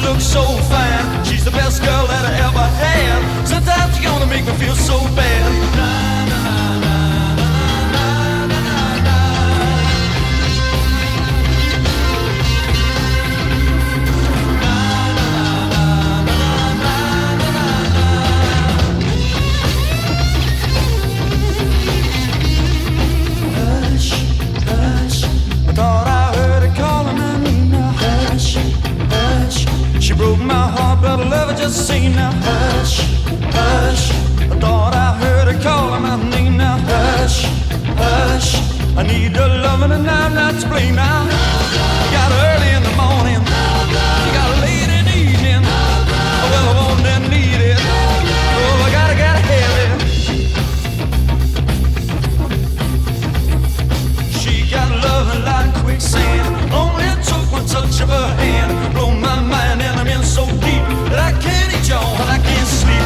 looks so fine. She's the best girl that I ever had. Sometimes you're gonna make me feel so bad. Thought I heard her calling my name now. Hush, hush. She broke my heart, but I love her just the same now. Hush, hush. I thought I heard her calling my name now. Hush, hush. I need her loving and I'm not to blame now. You got her early in the morning. You got her late in the evening. Well, I want and need it. Oh, I gotta have it. She got loving like quicksand. Only took one touch of her hand. Blow my mind and I'm in so deep that I can't eat y'all and I can't sleep.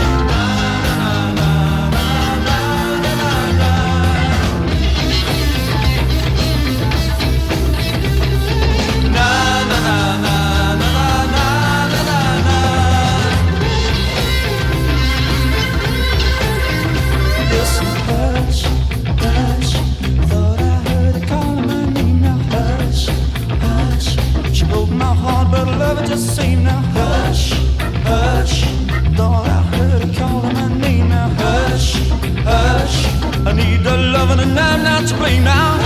Listen, hush, hush. Thought I heard her calling my name now. Hush, hush. She broke my heart, but I love her just the same now. Hush, hush. Thought I heard her calling my name now. Hush, hush. I need the loving and I'm not to blame now.